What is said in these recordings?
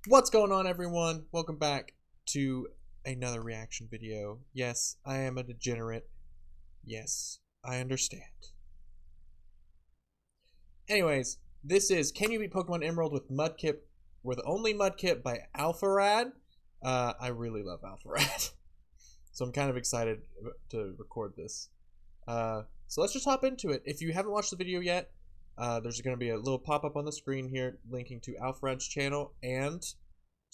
What's going on, everyone? Welcome back to another reaction video. Yes, I am a degenerate. Yes, I understand. Anyways, this is Can You Beat Pokemon Emerald with Mudkip, with only Mudkip by Alpharad. I really love Alpharad. So I'm kind of excited to record this. So let's just hop into it. If you haven't watched the video yet, there's going to be a little pop-up on the screen here linking to Alpharad's channel and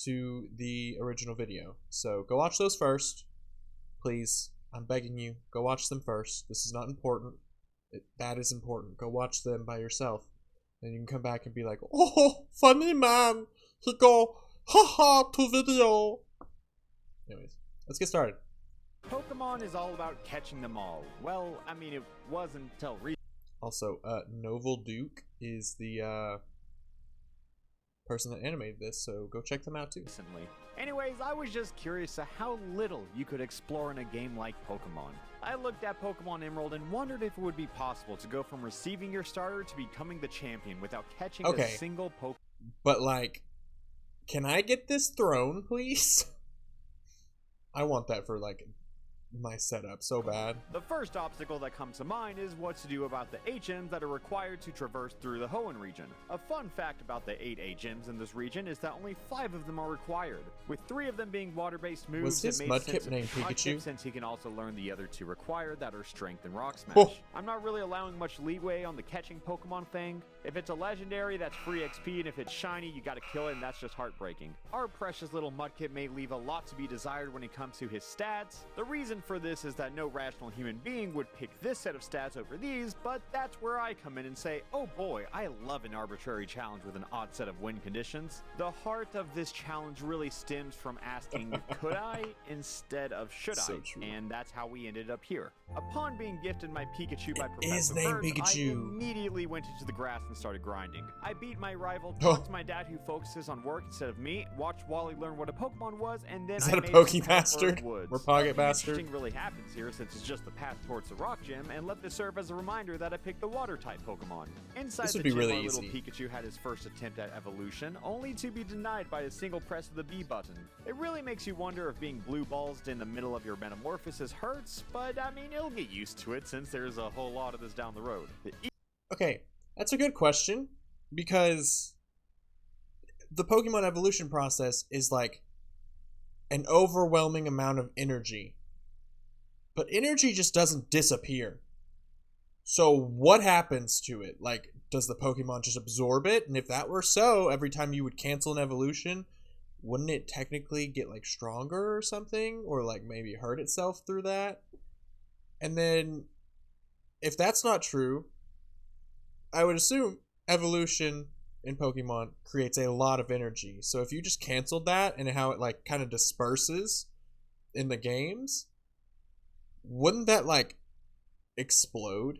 to the original video. So go watch those first. Please, I'm begging you, go watch them first. This is not important. That is important. Go watch them by yourself. And you can come back and be like, oh, funny man. He go, haha, to video. Anyways, let's get started. Pokemon is all about catching them all. Well, I mean, it was until recently. Also, Novel Duke is the person that animated this, so go check them out too. Anyways, I was just curious to how little you could explore in a game like Pokemon. I looked at Pokemon Emerald and wondered if it would be possible to go from receiving your starter to becoming the champion without catching a single Pokemon. But like, can I get this throne, please? I want that for like my setup so bad. The first obstacle that comes to mind is what to do about the HMs that are required to traverse through the Hoenn region. A fun fact about the 8 HMs in this region is that only 5 of them are required, with 3 of them being water-based moves. Was his Mudkip named Pikachu? Since he can also learn the other 2 required that are Strength and Rock Smash. Oh. I'm not really allowing much leeway on the catching Pokemon thing. If it's a legendary, that's free XP, and if it's shiny, you gotta kill it, and that's just heartbreaking. Our precious little Mudkip may leave a lot to be desired when it comes to his stats. The reason for this is that no rational human being would pick this set of stats over these, but that's where I come in and say, oh boy, I love an arbitrary challenge with an odd set of win conditions. The heart of this challenge really stems from asking, could I, instead of should I? True. And that's how we ended up here. Upon being gifted my Pikachu by His Professor name Bird, Pikachu. I immediately went into the grass and started grinding. I beat my rival, talked to my dad who focuses on work instead of me, watched Wally learn what a Pokemon was, and then is that I a made Poke Bastard? Or Pocket Bastard? Nothing really happens here since it's just the path towards the Rock Gym, and let this serve as a reminder that I picked the Water-type Pokemon. Inside This would the be gym, really our easy. little Pikachu had his first attempt at evolution, only to be denied by a single press of the B button. It really makes you wonder if being blue-ballsed in the middle of your metamorphosis hurts, but I mean, you'll get used to it since there's a whole lot of this down the road. Okay, that's a good question, because the Pokemon evolution process is like an overwhelming amount of energy. But energy just doesn't disappear. So what happens to it? Like, does the Pokemon just absorb it? And if that were so, every time you would cancel an evolution, wouldn't it technically get like stronger or something? Or like maybe hurt itself through that? And then if that's not true, I would assume evolution in Pokemon creates a lot of energy. So if you just canceled that and how it like kind of disperses in the games, wouldn't that like explode?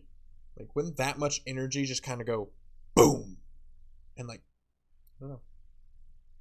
Like, wouldn't that much energy just kind of go boom and like, I don't know.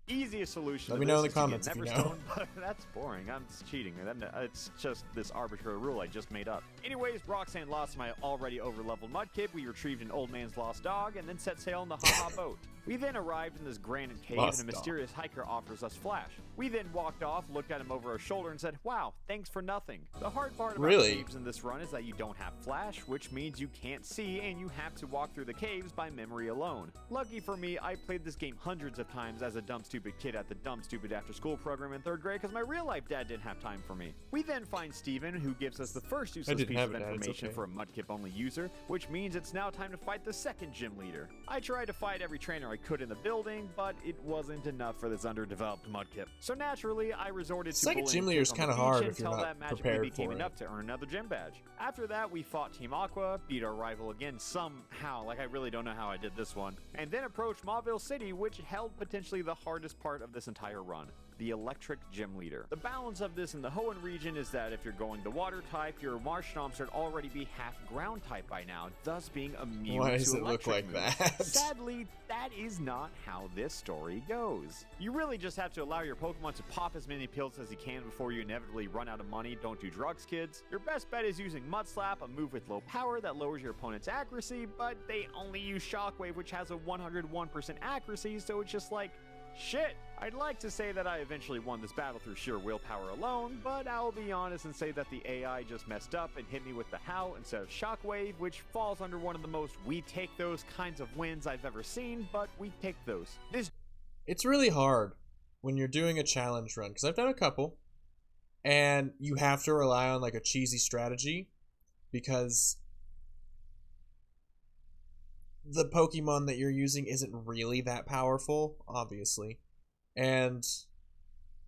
Easiest solution. Let me know in the comments if you know. But that's boring. I'm cheating. It's just this arbitrary rule I just made up. Anyways, Roxanne lost my already over-leveled Mudkip. We retrieved an old man's lost dog and then set sail on the haha boat. We then arrived in this granite cave and a mysterious hiker offers us Flash. We then walked off, looked at him over our shoulder and said, wow, thanks for nothing. The hard part about caves in this run is that you don't have Flash, which means you can't see and you have to walk through the caves by memory alone. Lucky for me, I played this game hundreds of times as a dumb stupid kid at the dumb stupid after school program in 3rd grade because my real life dad didn't have time for me. We then find Steven, who gives us the first useless piece of information for a Mudkip only user, which means it's now time to fight the second gym leader. I tried to fight every trainer I could in the building, but it wasn't enough for this underdeveloped Mudkip. So naturally, I resorted to second gym leader is kind of hard if you're not that magically prepared became for enough it. to earn another gym badge. After that, we fought Team Aqua, beat our rival again somehow, like I really don't know how I did this one, and then approached Mauville City, which held potentially the hardest part of this entire run. The electric gym leader. The balance of this in the Hoenn region is that if you're going the water type, your Marshtomp should already be half ground type by now, thus being immune to Why electric does it look like moves. that? Sadly, that is not how this story goes. You really just have to allow your Pokemon to pop as many pills as you can before you inevitably run out of money. Don't do drugs, kids. Your best bet is using Mud Slap, a move with low power that lowers your opponent's accuracy, but they only use Shockwave, which has a 101% accuracy, so it's just like, shit, I'd like to say that I eventually won this battle through sheer willpower alone, but I'll be honest and say that the AI just messed up and hit me with the Howl instead of Shockwave, which falls under one of the most we take those kinds of wins I've ever seen, but we take those. It's really hard when you're doing a challenge run, because I've done a couple, and you have to rely on like a cheesy strategy, because the Pokemon that you're using isn't really that powerful, obviously. And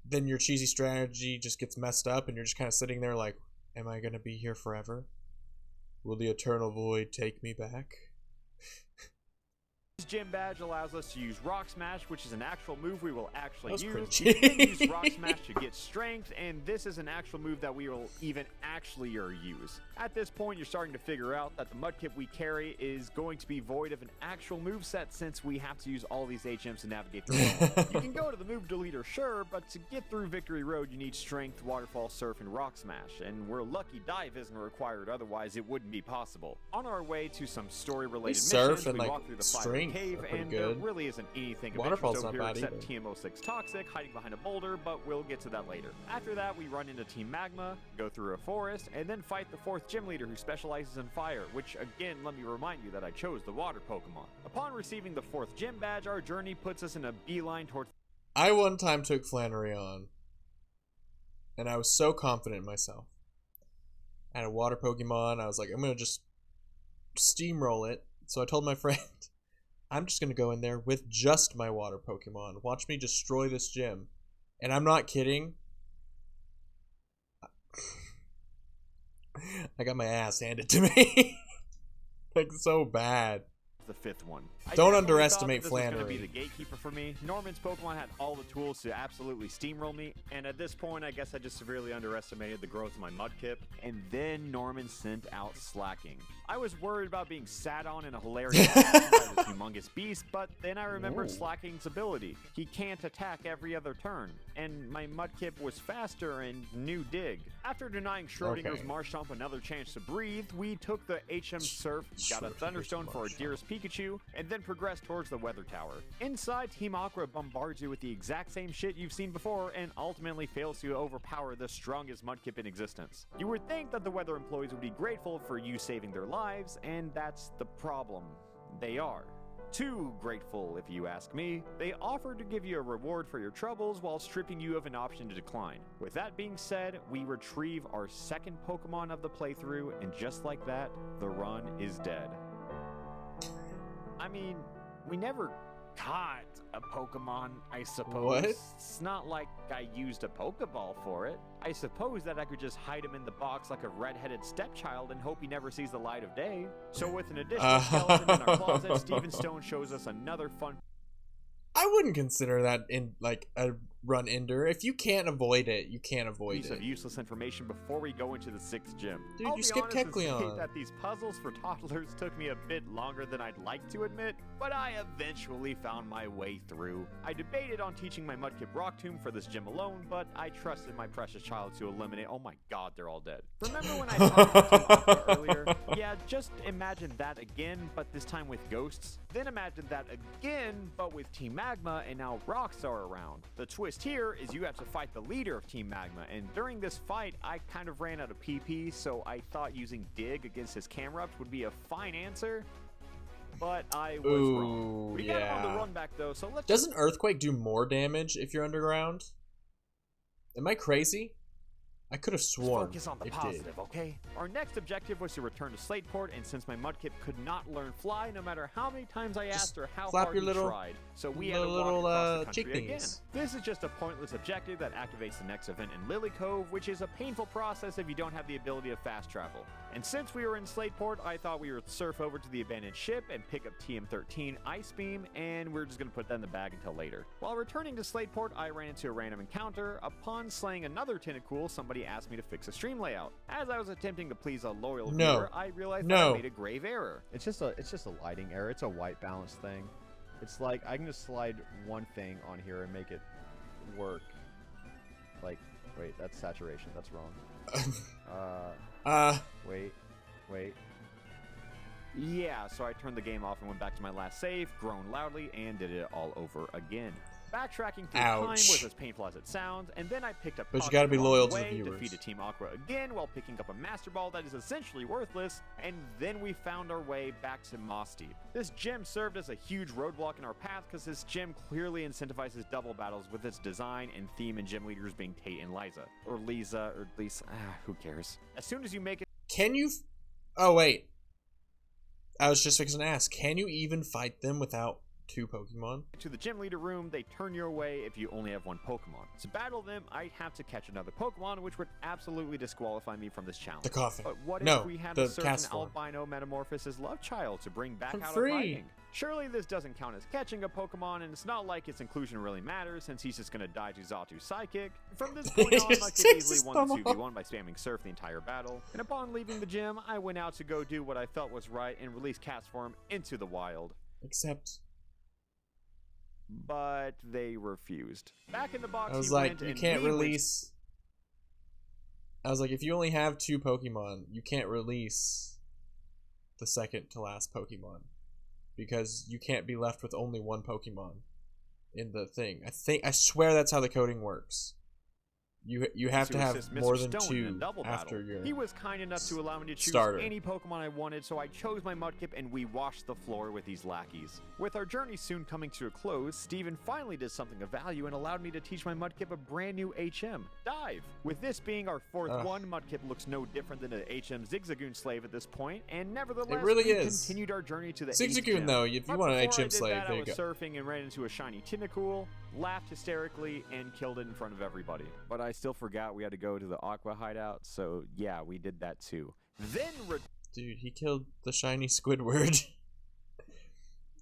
then your cheesy strategy just gets messed up, and you're just kind of sitting there like, am I going to be here forever? Will the Eternal Void take me back? This gym badge allows us to use Rock Smash, which is an actual move we will actually use. Cringy. You can use Rock Smash to get strength, and this is an actual move that we will even actually use. At this point, you're starting to figure out that the Mudkip we carry is going to be void of an actual moveset, since we have to use all these HMs to navigate through them. You can go to the move deleter, sure, but to get through Victory Road, you need Strength, Waterfall, Surf, and Rock Smash, and we're lucky Dive isn't required, otherwise it wouldn't be possible. On our way to some story-related missions, we walk through the Fire Cave, and there really isn't anything of interest over here except TM06 Toxic hiding behind a boulder, but we'll get to that later. After that, we run into Team Magma, go through a forest, and then fight the 4th gym leader who specializes in fire, which again, let me remind you that I chose the water Pokemon. Upon receiving the 4th gym badge, our journey puts us in a beeline towards... I one time took Flannery on, and I was so confident in myself. I had a water Pokemon, I was like, I'm going to just steamroll it. So I told my friend, I'm just going to go in there with just my water Pokemon. Watch me destroy this gym. And I'm not kidding. I got my ass handed to me. Like, so bad. The 5th one. Don't underestimate this Flannery. Was going to be the gatekeeper for me. Norman's Pokemon had all the tools to absolutely steamroll me, and at this point, I guess I just severely underestimated the growth of my Mudkip. And then Norman sent out Slacking. I was worried about being sat on in a hilarious fashion by this humongous beast, but then I remembered Slacking's ability. He can't attack every other turn, and my Mudkip was faster and knew Dig. After denying Schrodinger's Marshtomp another chance to breathe, we took the HM Surf, got a Thunderstone for our dearest Pikachu, and then progressed towards the Weather Tower. Inside, Team Aqua bombards you with the exact same shit you've seen before, and ultimately fails to overpower the strongest Mudkip in existence. You would think that the weather employees would be grateful for you saving their lives, and that's the problem. They are. Too grateful, if you ask me. They offer to give you a reward for your troubles while stripping you of an option to decline. With that being said, we retrieve our 2nd Pokemon of the playthrough, and just like that, the run is dead. I mean, we never caught a Pokemon, I suppose. What? It's not like I used a Pokeball for it. I suppose that I could just hide him in the box like a red-headed stepchild and hope he never sees the light of day. So with an additional skeleton in our closet, Steven Stone shows us another fun... I wouldn't consider that in like a run ender. If you can't avoid it, you can't avoid piece it. of useless information before we go into the 6th gym. Dude, I'll you be skipped honest and say Kecleon. that these puzzles for toddlers took me a bit longer than I'd like to admit, but I eventually found my way through. I debated on teaching my Mudkip Rock Tomb for this gym alone, but I trusted my precious child to eliminate. Oh my god, they're all dead. Remember when I talked to Team Aqua earlier? Yeah, just imagine that again, but this time with ghosts. Then imagine that again, but with Team Magma, and now rocks are around. The twist here is you have to fight the leader of Team Magma, and during this fight, I kind of ran out of PP, so I thought using Dig against his Camerupt would be a fine answer, but I was wrong. We got him on the run back though, so let's... Doesn't Earthquake do more damage if you're underground? Am I crazy? I could have sworn focus on the it positive, did. okay? Our next objective was to return to Slateport, and since my Mudkip could not learn Fly, no matter how many times I asked her how hard he tried, so we had to walk across the country again. This is just a pointless objective that activates the next event in Lily Cove, which is a painful process if you don't have the ability of fast travel. And since we were in Slateport, I thought we would surf over to the abandoned ship and pick up TM13 Ice Beam, and we're just gonna put that in the bag until later. While returning to Slateport, I ran into a random encounter. Upon slaying another Tentacool, somebody asked me to fix a stream layout. As I was attempting to please a loyal viewer, I realized that I made a grave error. It's just a lighting error. It's a white balance thing. It's like I can just slide one thing on here and make it work. Like, wait, that's saturation. That's wrong. Wait. Yeah, so I turned the game off and went back to my last save, groaned loudly, and did it all over again. Backtracking through Ouch. time was as painful as it sounds, and then I picked up But you Pocket gotta be along loyal the to the way, viewers. defeated Team Aqua again while picking up a Master Ball that is essentially worthless, and then we found our way back to Moss Deep. This gym served as a huge roadblock in our path because this gym clearly incentivizes double battles with its design and theme and gym leaders being Tate and Liza. Or Lisa, or Lisa, who cares? As soon as you make it Can you... Oh, wait. I was just fixing to ask. Can you even fight them without 2 Pokemon? to the gym leader room, they turn your way if you only have 1 Pokemon. To battle them, I'd have to catch another Pokemon, which would absolutely disqualify me from this challenge. The coffin. But what No, if we had the to search cast an form. albino metamorphosis love child to bring back I'm out free. of hiding? Surely this doesn't count as catching a Pokemon, and it's not like its inclusion really matters since he's just gonna die to Xatu's Psychic. From this point on, Mudkip easily won the 2v1 by spamming Surf the entire battle, and upon leaving the gym, I went out to go do what I felt was right and release cast form into the wild. Except... But they refused. Back in the box, I was he like, went you and can't we went release... I was like, if you only have 2 Pokemon, you can't release the second to last Pokemon. Because you can't be left with only 1 Pokemon in the thing. I swear that's how the coding works. You have to have assist more Mr. than Stone in a 2 double after battle. your... He was kind enough to allow me to choose starter. any Pokemon I wanted, so I chose my Mudkip and we washed the floor with these lackeys. With our journey soon coming to a close, Steven finally did something of value and allowed me to teach my Mudkip a brand new HM, Dive. With this being our 4th one, Mudkip looks no different than an HM Zigzagoon slave at this point, and nevertheless, It really we is. continued our journey to the Zigzagoon, 8th gym. though, if you But want an before I HM did slave, that, there I you was go. surfing and ran into a shiny Tentacool, laughed hysterically, and killed it in front of everybody. But I still forgot we had to go to the Aqua hideout, so yeah, we did that too. Then Dude, he killed the shiny Squidward.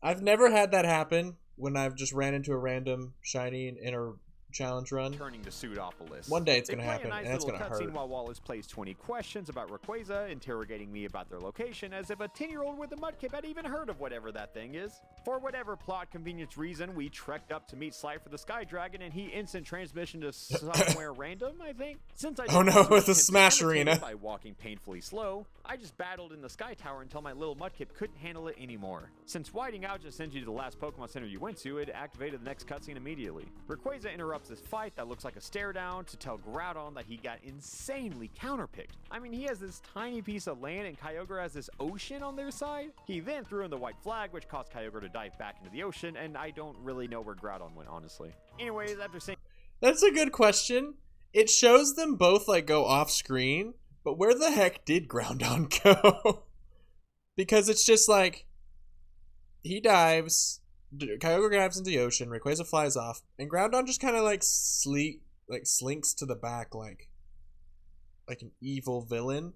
I've never had that happen when I've just ran into a random shiny in a challenge run. returning to Pseudopolis. One day it's They gonna play happen, a nice and it's little gonna cutscene hurt. while Wallace plays 20 questions about Rayquaza, interrogating me about their location as if a 10-year-old with a Mudkip had even heard of whatever that thing is. For whatever plot convenience reason, we trekked up to meet Slifer the Sky Dragon, and he instant transmission to somewhere random, I think. Since I Oh no, didn't with the attempt to Smash imitate Arena. him by walking painfully slow, I just battled in the Sky Tower until my little Mudkip couldn't handle it anymore. Since whiting out just sends you to the last Pokemon Center you went to, it activated the next cutscene immediately. Rayquaza interrupts this fight that looks like a stare down to tell Groudon that he got insanely counterpicked. I mean, he has this tiny piece of land and Kyogre has this ocean on their side. He then threw in the white flag, which caused Kyogre to dive back into the ocean, and I don't really know where Groudon went, honestly. Anyways, after saying That's a good question. It shows them both like go off screen, but where the heck did Groudon go? Because it's just like he dives, Kyogre dives into the ocean, Rayquaza flies off, and Groudon just kind of like slinks to the back like an evil villain,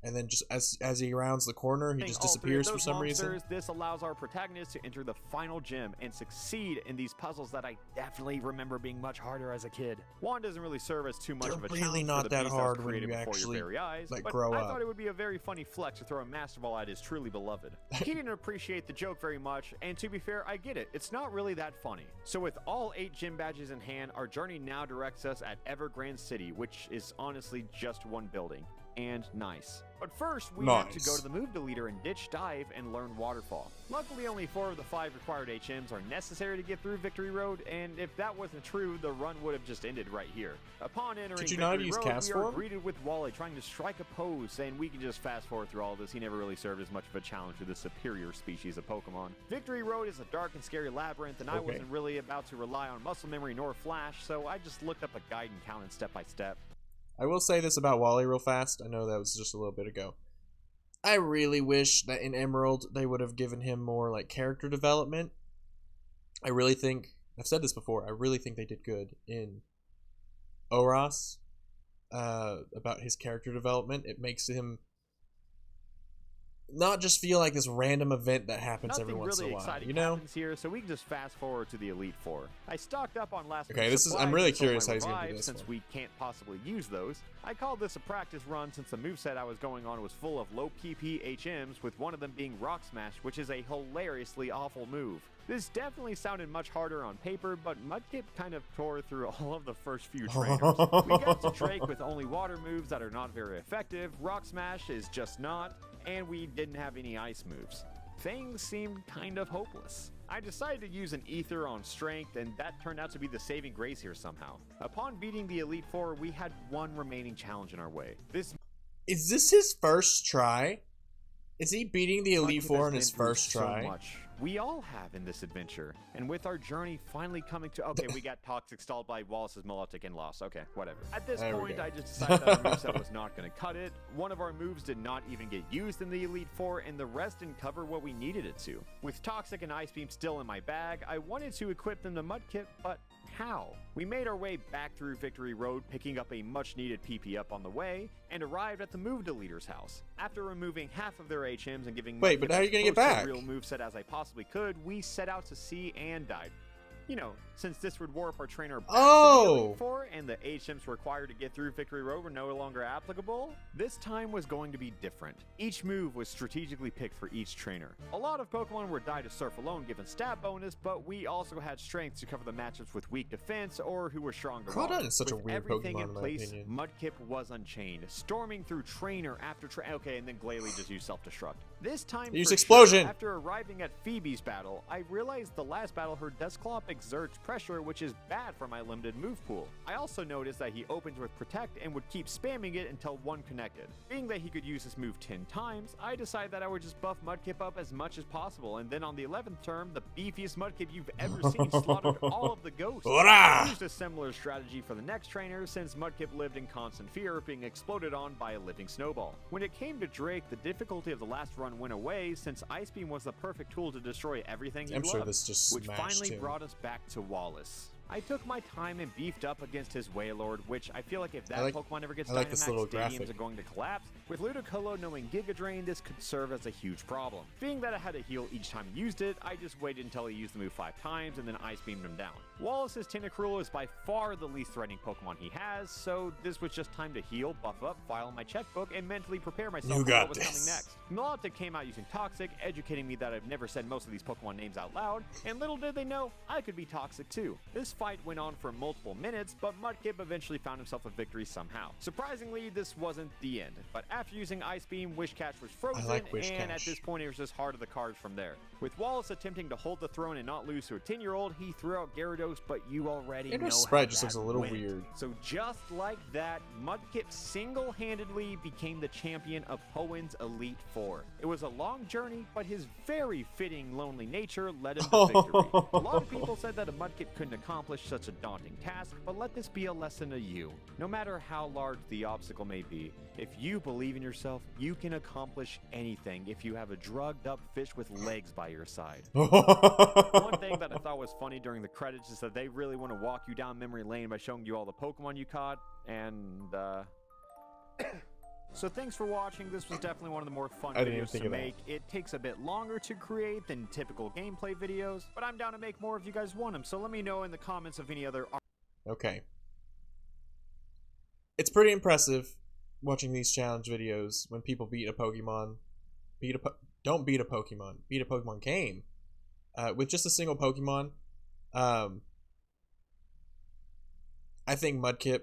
and then just as he rounds the corner, he just all three of disappears for those some reason. monsters, this allows our protagonist to enter the final gym and succeed in these puzzles that I definitely remember being much harder as a kid. One doesn't really serve as too much They're of a really challenge not for the that beast that was hard when created you before actually, your very eyes, like, but grow I up. thought it would be a very funny flex to throw a Master Ball at his truly beloved. He didn't appreciate the joke very much, and to be fair, I get it. It's not really that funny. So with all 8 gym badges in hand, our journey now directs us at Evergrande City, which is honestly just one building. And nice. But first, we have to go to the move deleter and ditch Dive and learn Waterfall. Luckily, only 4 of the 5 required HMs are necessary to get through Victory Road, and if that wasn't true, the run would have just ended right here. Upon entering Did you Victory not use Road, cast we are form? greeted with Wally trying to strike a pose, and we can just fast forward through all this. He never really served as much of a challenge to the superior species of Pokemon. Victory Road is a dark and scary labyrinth, and I Okay. wasn't really about to rely on muscle memory nor flash, so I just looked up a guide and counted step by step. I will say this about Wally real fast. I know that was just a little bit ago. I really wish that in Emerald they would have given him more like character development. I really think, I've said this before, I really think they did good in Oros about his character development. It makes him not just feel like this random event that happens Nothing every once really in a while, exciting you know? happens here, so we can just fast forward to the Elite Four. I stocked up on last Okay, week's this is- I'm supplies really and sold curious my how he's gonna do revives this since one. we can't possibly use those. I called this a practice run since the moveset I was going on was full of low PP HMs, with one of them being Rock Smash, which is a hilariously awful move. This definitely sounded much harder on paper, but Mudkip kind of tore through all of the first few trainers. We got to Drake with only water moves that are not very effective, Rock Smash is just not, and we didn't have any ice moves. Things seemed kind of hopeless. I decided to use an ether on strength, and that turned out to be the saving grace here somehow. Upon beating the Elite Four, we had one remaining challenge in our way. Is this his first try? Is he beating the Elite Mudkip Four has in his been through first try? So much. We all have in this adventure. And with our journey finally coming to... Okay, we got Toxic stalled by Wallace's Melodic and lost. Okay, whatever. At this point, I just decided that our moveset was not going to cut it. One of our moves did not even get used in the Elite Four, and the rest didn't cover what we needed it to. With Toxic and Ice Beam still in my bag, I wanted to equip them to Mudkip, but how? We made our way back through Victory Road, picking up a much-needed PP up on the way, and arrived at the Move Deleter's house. After removing half of their HMs and giving Wait, but how are you gonna get back? a real moveset as I possibly could, we set out to sea and died. You know, since this would warp our trainer back to the Elite Four, and the HMs required to get through Victory Road were no longer applicable, this time was going to be different. Each move was strategically picked for each trainer. A lot of Pokemon were die to surf alone given stat bonus, but we also had strength to cover the matchups with weak defense or who were strong to Crawdad is such a with weird everything Pokemon in in my place, opinion. Mudkip was unchained, storming through trainer after okay, and then Glalie just used self-destruct. This time, Use for Explosion! Sure, after arriving at Phoebe's battle, I realized the last battle her Dusclops exerts pressure, which is bad for my limited move pool. I also noticed that he opens with Protect and would keep spamming it until one connected. Being that he could use this move 10 times, I decided that I would just buff Mudkip up as much as possible, and then on the 11th turn, the beefiest Mudkip you've ever seen slaughtered all of the ghosts. I used a similar strategy for the next trainer, since Mudkip lived in constant fear of being exploded on by a living snowball. When it came to Drake, the difficulty of the last run went away, since Ice Beam was the perfect tool to destroy everything he I'm loved, sure this just which smashed finally him. brought us back to Wallace. I took my time and beefed up against his Wailord, which I feel like if that Pokemon ever gets I like this Dynamax, little stadiums graphic. are going to collapse. With Ludicolo knowing Giga Drain, this could serve as a huge problem. Being that I had to heal each time he used it, I just waited until he used the move 5 times and then Ice Beamed him down. Wallace's Tentacruel is by far the least threatening Pokemon he has, so this was just time to heal, buff up, file my checkbook, and mentally prepare myself for what was coming next. Melodic came out using Toxic, educating me that I've never said most of these Pokemon names out loud, and little did they know, I could be Toxic too. This fight went on for multiple minutes, but Mudkip eventually found himself a victory somehow. Surprisingly, this wasn't the end, but after using Ice Beam, Wish Catch was frozen, and at this point it was just heart of the cards from there. With Wallace attempting to hold the throne and not lose to a 10-year-old, he threw out Gyarados, but you already know Gyarados' how sprite just that looks a little went. weird. So just like that, Mudkip single-handedly became the champion of Hoenn's Elite Four. It was a long journey, but his very fitting lonely nature led him to victory. A lot of people said that a Mudkip couldn't accomplish such a daunting task, but let this be a lesson to you. No matter how large the obstacle may be, if you believe in yourself, you can accomplish anything if you have a drugged-up fish with legs by your side. One thing that I thought was funny during the credits is that they really want to walk you down memory lane by showing you all the Pokemon you caught, and so thanks for watching. This was definitely one of the more fun videos to make. It takes a bit longer to create than typical gameplay videos, but I'm down to make more if you guys want them, so let me know in the comments of any other Okay. It's pretty impressive watching these challenge videos when people beat a Pokemon. Don't beat a Pokemon. Beat a Pokemon game. With just a single Pokemon. I think Mudkip,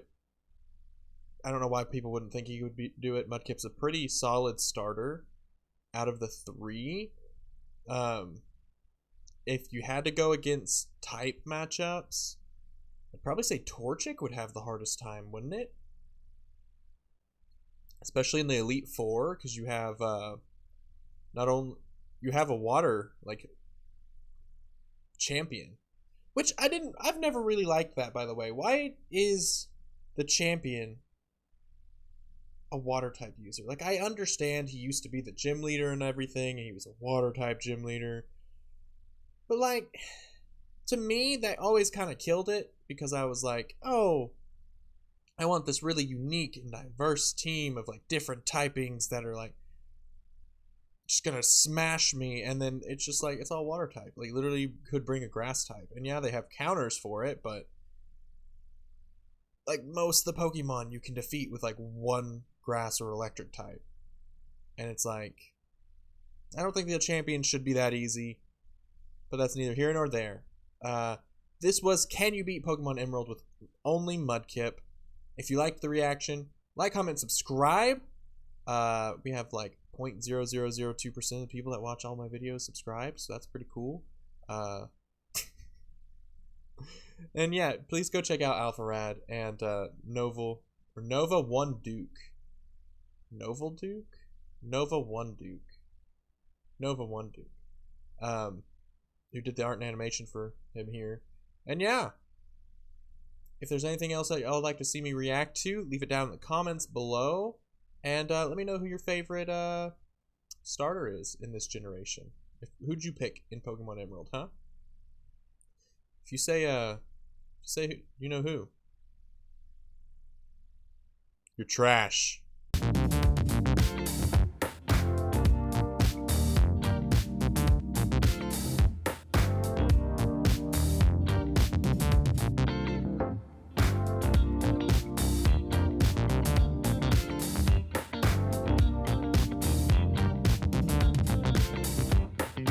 I don't know why people wouldn't think he would do it. Mudkip's a pretty solid starter out of the 3. If you had to go against type matchups, I'd probably say Torchic would have the hardest time, wouldn't it? Especially in the Elite Four, because you have you have a water champion, which I've never really liked that, by the way. Why is the champion a water type user? Like, I understand he used to be the gym leader and everything, and he was a water type gym leader, but like, to me, that always kind of killed it, because I was like, oh, I want this really unique and diverse team of like different typings that are like just gonna smash me, and then it's just like it's all water type. Like, literally could bring a grass type, and yeah, they have counters for it, but like most of the Pokemon you can defeat with like one grass or electric type, and it's like, I don't think the champion should be that easy, but that's neither here nor there. This was Can You Beat Pokemon Emerald with only Mudkip. If you liked the reaction, like, comment, subscribe. We have like 0.0002% of the people that watch all my videos subscribe, so that's pretty cool. And yeah, please go check out Alpharad and Nova One Duke. Novel Duke? Nova One Duke. Nova One Duke. Who did the art and animation for him here. And yeah. If there's anything else that y'all would like to see me react to, leave it down in the comments below. And let me know who your favorite starter is in this generation. Who'd you pick in Pokemon Emerald, huh? If you say you know who. You're trash.